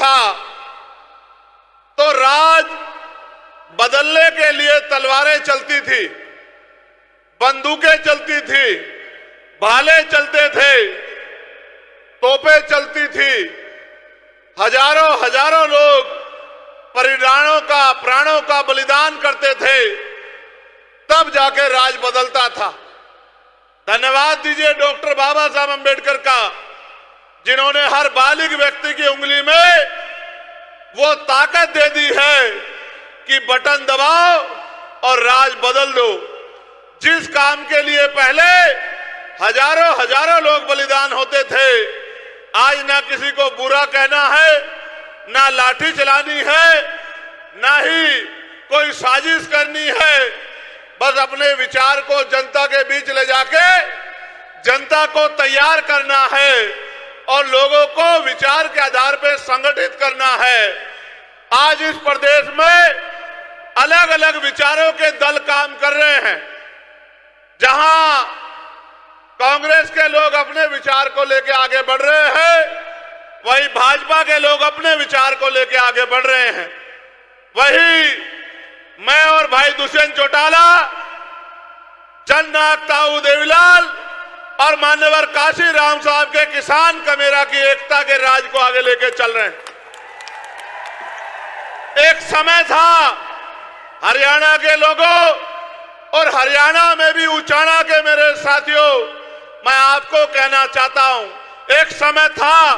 था तो राज बदलने के लिए तलवारें चलती थी, बंदूकें चलती थी, भाले चलते थे, तोपें चलती थी, हजारों हजारों लोग प्राणों का बलिदान करते थे, तब जाके राज बदलता था। धन्यवाद दीजिए डॉक्टर बाबा साहब अंबेडकर का, जिन्होंने हर बालिग व्यक्ति की उंगली में वो ताकत दे दी है कि बटन दबाओ और राज बदल दो। जिस काम के लिए पहले हजारों हजारों लोग बलिदान होते थे, आज ना किसी को बुरा कहना है, ना लाठी चलानी है, ना ही कोई साजिश करनी है। बस अपने विचार को जनता के बीच ले जाके जनता को तैयार करना है और लोगों को विचार के आधार पर संगठित करना है। आज इस प्रदेश में अलग अलग विचारों के दल काम कर रहे हैं। जहां कांग्रेस के लोग अपने विचार को लेकर आगे बढ़ रहे हैं, वहीं भाजपा के लोग अपने विचार को लेकर आगे बढ़ रहे हैं। वही मैं और भाई दुष्यंत चौटाला, जननायक ताऊ देवीलाल और मान्यवर काशी राम साहब के किसान कमेरा की एकता के राज को आगे लेके चल रहे हैं। एक समय था हरियाणा के लोगों और हरियाणा में भी उचाना के मेरे साथियों, मैं आपको कहना चाहता हूं, एक समय था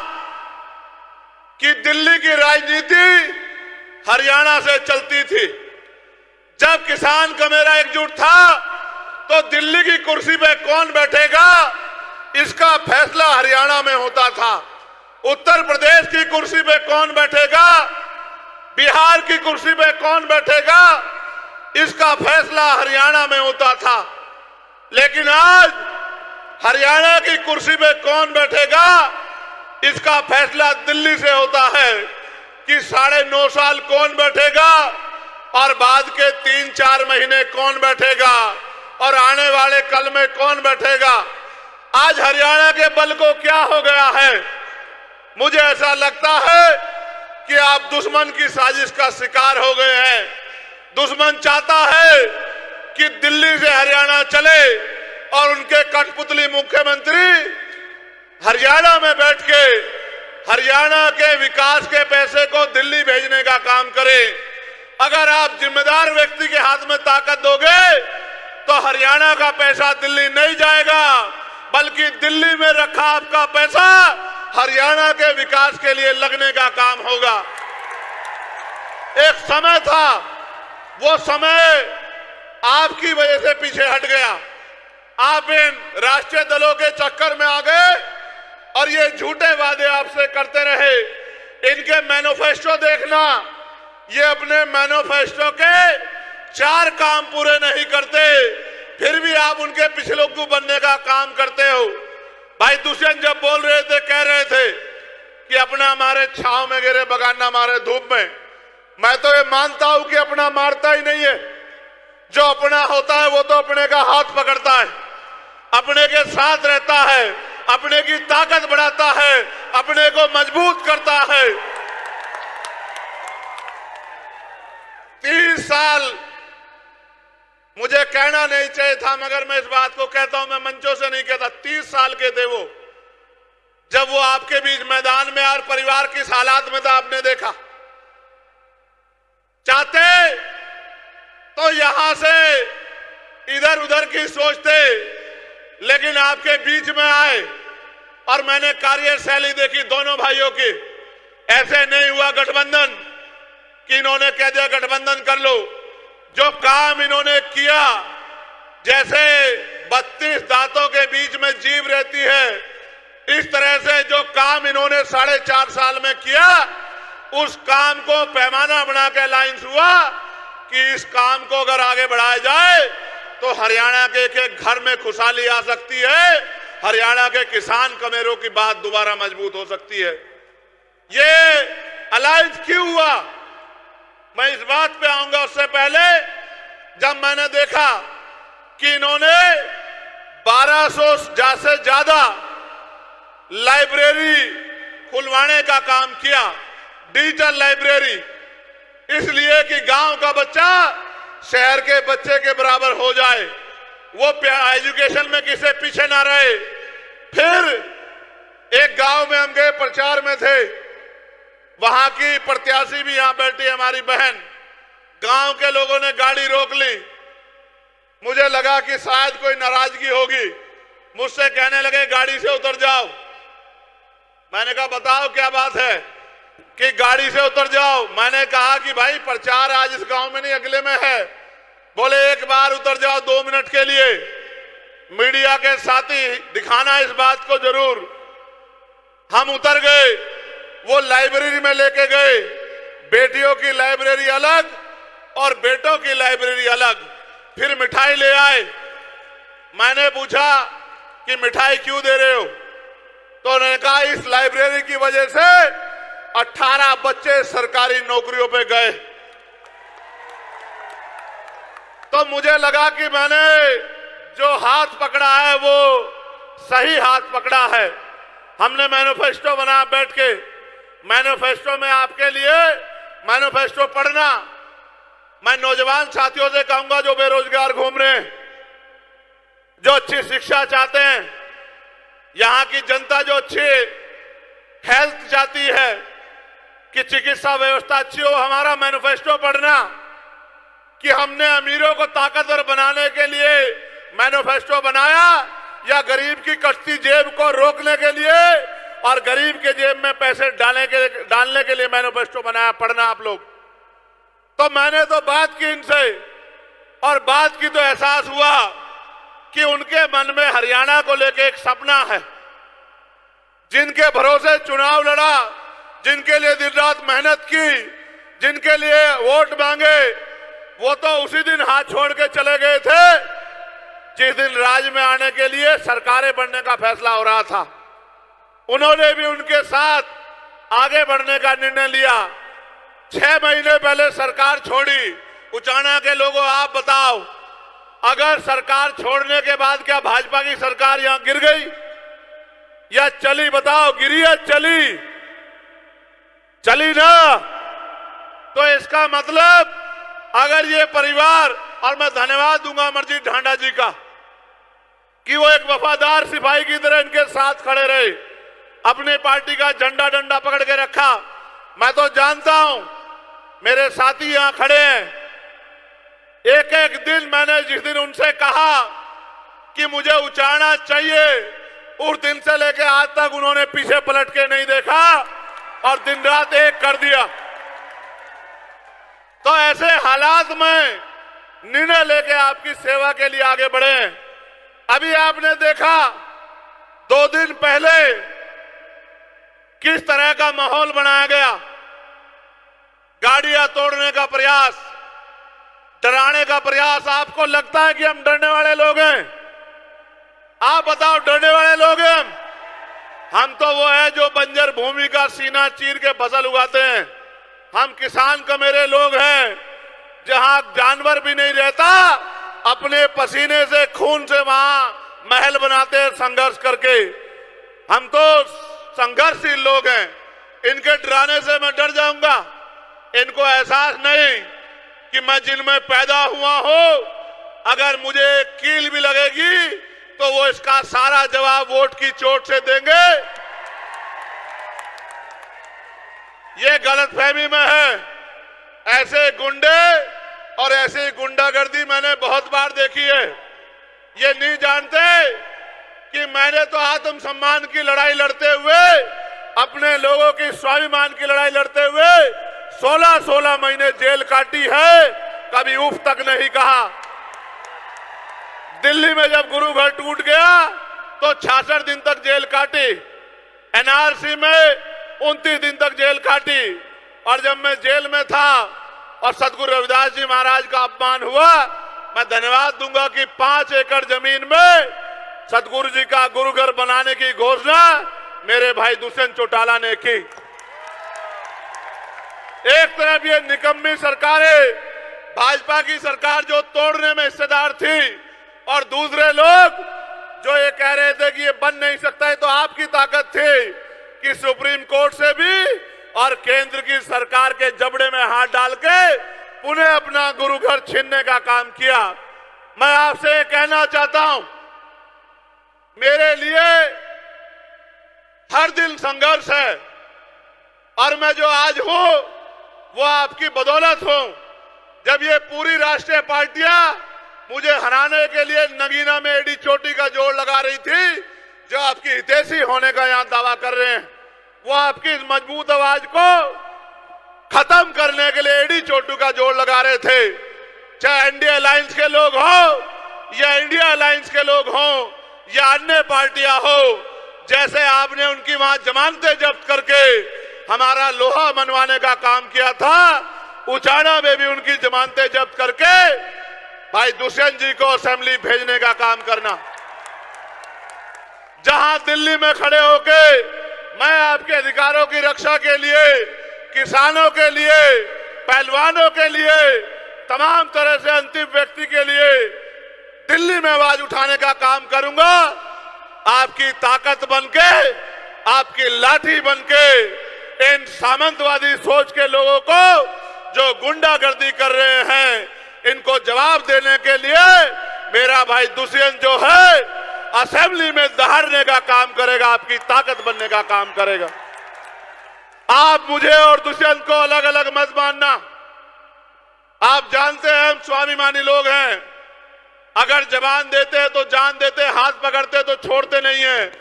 कि दिल्ली की राजनीति हरियाणा से चलती थी। जब किसान कमेरा एकजुट था तो दिल्ली की कुर्सी पे कौन बैठेगा इसका फैसला हरियाणा में होता था। उत्तर प्रदेश की कुर्सी पे कौन बैठेगा, बिहार की कुर्सी पे कौन बैठेगा, इसका फैसला हरियाणा में होता था। लेकिन आज हरियाणा की कुर्सी पे कौन बैठेगा इसका फैसला दिल्ली से होता है कि 9.5 साल कौन बैठेगा और बाद के 3-4 महीने कौन बैठेगा और आने वाले कल में कौन बैठेगा। आज हरियाणा के बल को क्या हो गया है, मुझे ऐसा लगता है कि आप दुश्मन की साजिश का शिकार हो गए हैं। दुश्मन चाहता है कि दिल्ली से हरियाणा चले और उनके कठपुतली मुख्यमंत्री हरियाणा में बैठ के हरियाणा के विकास के पैसे को दिल्ली भेजने का काम करें। अगर आप जिम्मेदार व्यक्ति के हाथ में ताकत दोगे तो हरियाणा का पैसा दिल्ली नहीं जाएगा, बल्कि दिल्ली में रखा आपका पैसा हरियाणा के विकास के लिए लगने का काम होगा। एक समय था, वो समय आपकी वजह से पीछे हट गया। आप इन राष्ट्रीय दलों के चक्कर में आ गए और ये झूठे वादे आपसे करते रहे। इनके मैनिफेस्टो देखना, ये अपने मैनिफेस्टो के 4 काम पूरे नहीं करते, फिर भी आप उनके पिछलोग्गू बनने का काम करते हो। भाई दुष्यंत जब बोल रहे थे, कह रहे थे कि अपना मारे छांव में गिरे बगाना मारे धूप में, मैं तो ये मानता हूं कि अपना मारता ही नहीं है। जो अपना होता है वो तो अपने का हाथ पकड़ता है, अपने के साथ रहता है, अपने की ताकत बढ़ाता है, अपने को मजबूत करता है। 30 साल मुझे कहना नहीं चाहिए था, मगर मैं इस बात को कहता हूं, मैं मंचों से नहीं कहता। 30 साल के थे वो, जब वो आपके बीच मैदान में और परिवार किस हालात में था आपने देखा। चाहते तो यहां से इधर उधर की सोचते, लेकिन आपके बीच में आए और मैंने कार्यशैली देखी दोनों भाइयों की। ऐसे नहीं हुआ गठबंधन कि इन्होंने कह दिया गठबंधन कर लो। जो काम इन्होंने किया, जैसे 32 दांतों के बीच में जीभ रहती है, इस तरह से जो काम इन्होंने 4.5 साल में किया, उस काम को पैमाना बना के लाइंस हुआ कि इस काम को अगर आगे बढ़ाया जाए तो हरियाणा के एक घर में खुशहाली आ सकती है, हरियाणा के किसान कमेरों की बात दोबारा मजबूत हो सकती है। ये अलायंस क्यों हुआ, मैं इस बात पे आऊंगा। उससे पहले जब मैंने देखा कि इन्होंने 1200 से ज्यादा लाइब्रेरी खुलवाने का काम किया, डिजिटल लाइब्रेरी, इसलिए कि गांव का बच्चा शहर के बच्चे के बराबर हो जाए, वो एजुकेशन में किसी पीछे ना रहे। फिर एक गांव में हम गए, प्रचार में थे, वहां की प्रत्याशी भी यहां बैठी हमारी बहन, गांव के लोगों ने गाड़ी रोक ली। मुझे लगा कि शायद कोई नाराजगी होगी, मुझसे कहने लगे गाड़ी से उतर जाओ। मैंने कहा बताओ क्या बात है कि गाड़ी से उतर जाओ। मैंने कहा कि भाई प्रचार आज इस गांव में नहीं अगले में है। बोले एक बार उतर जाओ 2 मिनट के लिए, मीडिया के साथी दिखाना इस बात को जरूर। हम उतर गए, वो लाइब्रेरी में लेके गए, बेटियों की लाइब्रेरी अलग और बेटों की लाइब्रेरी अलग। फिर मिठाई ले आए। मैंने पूछा कि मिठाई क्यों दे रहे हो, तो उन्होंने कहा इस लाइब्रेरी की वजह से 18 बच्चे सरकारी नौकरियों पे गए। तो मुझे लगा कि मैंने जो हाथ पकड़ा है वो सही हाथ पकड़ा है। हमने मैनिफेस्टो बना बैठ के, मैनिफेस्टो में आपके लिए मैनिफेस्टो पढ़ना। मैं नौजवान साथियों से कहूंगा जो बेरोजगार घूम रहे हैं, जो अच्छी शिक्षा चाहते हैं, यहां की जनता जो अच्छी हेल्थ चाहती है कि चिकित्सा व्यवस्था अच्छी हो, हमारा मैनिफेस्टो पढ़ना कि हमने अमीरों को ताकतवर बनाने के लिए मैनिफेस्टो बनाया या गरीब की कटती जेब को रोकने के लिए और गरीब के जेब में पैसे डालने के लिए मैनिफेस्टो बनाया। पढ़ना आप लोग। तो मैंने तो बात की इनसे और बात की तो एहसास हुआ कि उनके मन में हरियाणा को लेकर एक सपना है। जिनके भरोसे चुनाव लड़ा, जिनके लिए दिन रात मेहनत की, जिनके लिए वोट मांगे, वो तो उसी दिन हाथ छोड़ के चले गए थे जिस दिन राज में आने के लिए सरकारें बनने का फैसला हो रहा था। उन्होंने भी उनके साथ आगे बढ़ने का निर्णय लिया। 6 महीने पहले सरकार छोड़ी। उचाना के लोगों आप बताओ, अगर सरकार छोड़ने के बाद क्या भाजपा की सरकार यहां गिर गई या चली? बताओ, गिरी या चली? चली ना। तो इसका मतलब अगर ये परिवार, और मैं धन्यवाद दूंगा अमरजीत ढांडा जी का कि वो एक वफादार सिपाही की तरह इनके साथ खड़े रहे, अपनी पार्टी का झंडा डंडा पकड़ के रखा। मैं तो जानता हूं, मेरे साथी यहां खड़े हैं, एक एक दिन मैंने जिस दिन उनसे कहा कि मुझे उचाना चाहिए, उस दिन से लेकर आज तक उन्होंने पीछे पलट के नहीं देखा और दिन रात एक कर दिया। तो ऐसे हालात में निर्णय लेके आपकी सेवा के लिए आगे बढ़े। अभी आपने देखा 2 दिन पहले किस तरह का माहौल बनाया गया। गाड़ियां तोड़ने का प्रयास, डराने का प्रयास। आपको लगता है कि हम डरने वाले लोग हैं? आप बताओ, डरने वाले लोग हैं हम तो वो है जो बंजर भूमि का सीना चीर के फसल उगाते हैं। हम किसान कमेरे लोग हैं, जहां जानवर भी नहीं रहता, अपने पसीने से खून से वहां महल बनाते हैं संघर्ष करके। हम तो संघर्षशील लोग हैं। इनके डराने से मैं डर जाऊंगा? इनको एहसास नहीं कि मैं जिनमें पैदा हुआ हूं, अगर मुझे कील भी लगेगी तो वो इसका सारा जवाब वोट की चोट से देंगे। ये गलतफहमी में है। ऐसे गुंडे और ऐसी गुंडागर्दी मैंने बहुत बार देखी है। ये नहीं जानते कि मैंने तो आत्मसम्मान की लड़ाई लड़ते हुए, अपने लोगों की स्वाभिमान की लड़ाई लड़ते हुए 16-16 महीने जेल काटी है, कभी उफ तक नहीं कहा। दिल्ली में जब गुरु घर टूट गया तो 66 दिन तक जेल काटी। एनआरसी में 29 दिन तक जेल काटी। और जब मैं जेल में था और सदगुरु रविदास जी महाराज का अपमान हुआ, मैं धन्यवाद दूंगा कि 5 एकड़ जमीन में सदगुरु जी का गुरु घर बनाने की घोषणा मेरे भाई दुष्यंत चौटाला ने की। एक तरफ ये निकम्मी सरकारें, भाजपा की सरकार जो तोड़ने में हिस्सेदार थी, और दूसरे लोग जो ये कह रहे थे कि ये बन नहीं सकता है, तो आपकी ताकत थी कि सुप्रीम कोर्ट से भी और केंद्र की सरकार के जबड़े में हाथ डाल के पुनः अपना गुरु घर छीनने का काम किया। मैं आपसे कहना चाहता हूं, मेरे लिए हर दिन संघर्ष है और मैं जो आज हूं वो आपकी बदौलत हूं। जब ये पूरी राष्ट्रीय पार्टियां मुझे हराने के लिए नगीना में एडी चोटी का जोड़ लगा रही थी, जो आपकी हितैषी होने का यहां दावा कर रहे हैं, वो आपकी इस मजबूत आवाज को खत्म करने के लिए एडी चोटू का जोड़ लगा रहे थे। चाहे एनडीए अलायंस के लोग हो या इंडिया अलायंस के लोग हो या अन्य पार्टियां हो, जैसे आपने उनकी वहां जमानतें जब्त करके हमारा लोहा मनवाने का काम किया था, उचाना में भी उनकी जमानतें जब्त करके भाई दुष्यंत जी को असेंबली भेजने का काम करना। जहां दिल्ली में खड़े होके मैं आपके अधिकारों की रक्षा के लिए, किसानों के लिए, पहलवानों के लिए, तमाम तरह से अंतिम व्यक्ति के लिए दिल्ली में आवाज उठाने का काम करूंगा, आपकी ताकत बनके, आपकी लाठी बनके इन सामंतवादी सोच के लोगों को जो गुंडागर्दी कर रहे हैं, इनको जवाब देने के लिए मेरा भाई दुष्यंत जो है असेंबली में दहाड़ने का काम करेगा, आपकी ताकत बनने का काम करेगा। आप मुझे और दुष्यंत को अलग अलग मत मानना। आप जानते हैं हम स्वाभिमानी लोग हैं, अगर जबान देते हैं तो जान देते हैं, हाथ पकड़ते तो छोड़ते नहीं हैं।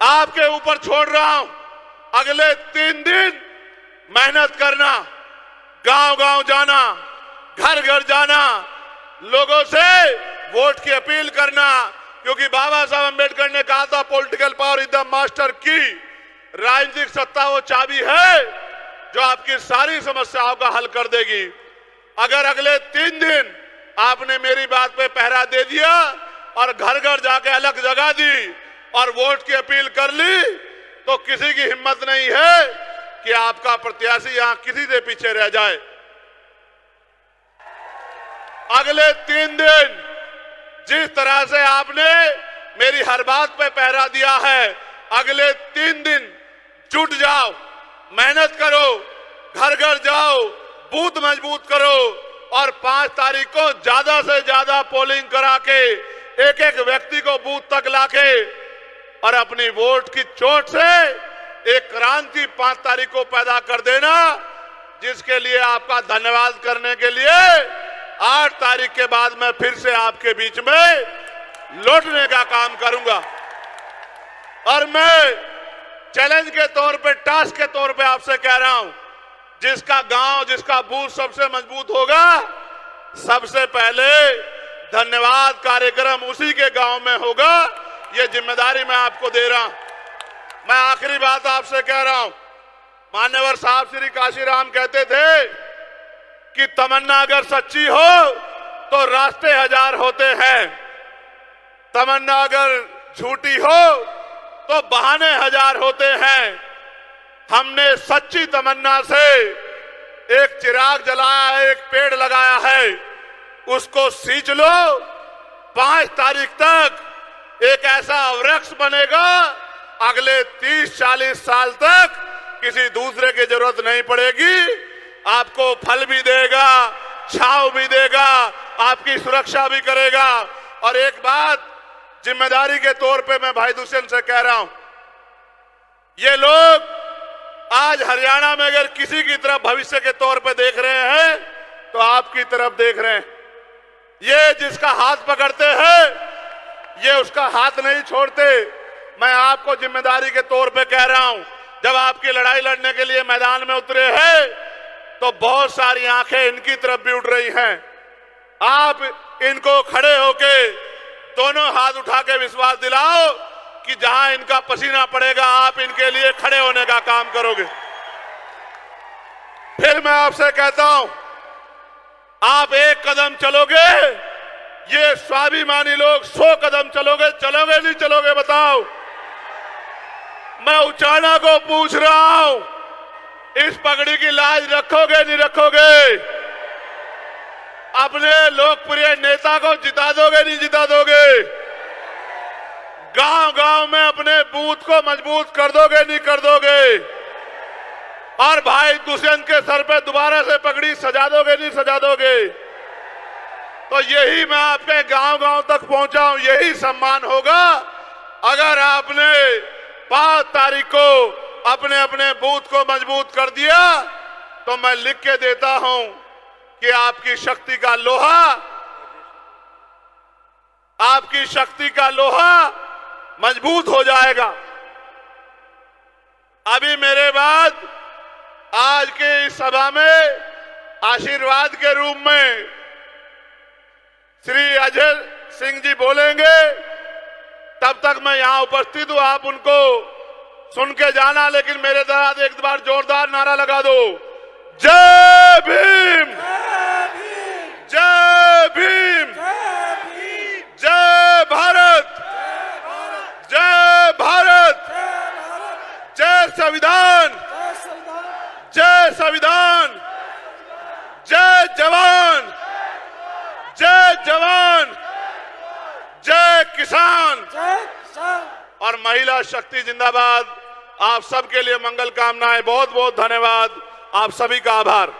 आपके ऊपर छोड़ रहा हूं, अगले 3 दिन मेहनत करना, गांव गांव जाना, घर घर जाना, लोगों से वोट की अपील करना, क्योंकि बाबा साहब अंबेडकर ने कहा था political power is the master की। राजनीतिक सत्ता वो चाबी है जो आपकी सारी समस्याओं का हल कर देगी। अगर अगले 3 दिन आपने मेरी बात पे पहरा दे दिया और घर घर जाके अलग जगह दी और वोट की अपील कर ली, तो किसी की हिम्मत नहीं है कि आपका प्रत्याशी यहां किसी से पीछे रह जाए। अगले 3 दिन जिस तरह से आपने मेरी हर बात पे पहरा दिया है, अगले 3 दिन जुट जाओ, मेहनत करो, घर घर जाओ, बूथ मजबूत करो और 5 तारीख को ज्यादा से ज्यादा पोलिंग करा के एक एक व्यक्ति को बूथ तक लाके और अपनी वोट की चोट से एक क्रांति 5 तारीख को पैदा कर देना, जिसके लिए आपका धन्यवाद करने के लिए 8 तारीख के बाद मैं फिर से आपके बीच में लौटने का काम करूंगा। और मैं चैलेंज के तौर पे, टास्क के तौर पे आपसे कह रहा हूं, जिसका गांव, जिसका बूथ सबसे मजबूत होगा, सबसे पहले धन्यवाद कार्यक्रम उसी के गांव में होगा। ये जिम्मेदारी मैं आपको दे रहा हूं। मैं आखिरी बात आपसे कह रहा हूं, मान्यवर साहब श्री काशीराम कहते थे कि तमन्ना अगर सच्ची हो तो रास्ते 1000 होते हैं, तमन्ना अगर झूठी हो तो बहाने 1000 होते हैं। हमने सच्ची तमन्ना से एक चिराग जलाया है, एक पेड़ लगाया है, उसको सींच लो। 5 तारीख तक एक ऐसा वृक्ष बनेगा, अगले 30-40 साल तक किसी दूसरे की जरूरत नहीं पड़ेगी, आपको फल भी देगा, छांव भी देगा, आपकी सुरक्षा भी करेगा। और एक बात जिम्मेदारी के तौर पे मैं भाई दुष्यंत से कह रहा हूं, ये लोग आज हरियाणा में अगर किसी की तरफ भविष्य के तौर पे देख रहे हैं तो आपकी तरफ देख रहे हैं। ये जिसका हाथ पकड़ते हैं, ये उसका हाथ नहीं छोड़ते। मैं आपको जिम्मेदारी के तौर पे कह रहा हूं, जब आपकी लड़ाई लड़ने के लिए मैदान में उतरे हैं तो बहुत सारी आंखें इनकी तरफ भी उठ रही हैं। आप इनको खड़े होके दोनों हाथ उठा के विश्वास दिलाओ कि जहां इनका पसीना पड़ेगा आप इनके लिए खड़े होने का काम करोगे। फिर मैं आपसे कहता हूं, आप 1 कदम चलोगे, ये स्वाभिमानी लोग 100 कदम चलोगे। चलोगे नहीं चलोगे बताओ? मैं उचाना को पूछ रहा हूं, इस पगड़ी की लाज रखोगे नहीं रखोगे? अपने लोकप्रिय नेता को जिता दोगे नहीं जिता दोगे? गांव गांव में अपने बूथ को मजबूत कर दोगे नहीं कर दोगे? और भाई दुष्यंत के सर पे दोबारा से पगड़ी सजा दोगे, नहीं सजा दोगे? तो यही मैं आपके गांव-गांव तक पहुंचा हूं, यही सम्मान होगा अगर आपने 5 तारीख को अपने अपने बूथ को मजबूत कर दिया। तो मैं लिख के देता हूं कि आपकी शक्ति का लोहा, आपकी शक्ति का लोहा मजबूत हो जाएगा। अभी मेरे बाद आज के इस सभा में आशीर्वाद के रूप में श्री अजय सिंह जी बोलेंगे। तब तक मैं यहां उपस्थित हूं, आप उनको सुन के जाना, लेकिन मेरे साथ एक बार जोरदार नारा लगा दो, जय भीम, जय भीम, जय भारत, जय भारत, जय संविधान, जय संविधान, जय जवान, जय जवान, जय किसान और महिला शक्ति जिंदाबाद। आप सबके लिए मंगल कामनाएं। बहुत बहुत धन्यवाद। आप सभी का आभार।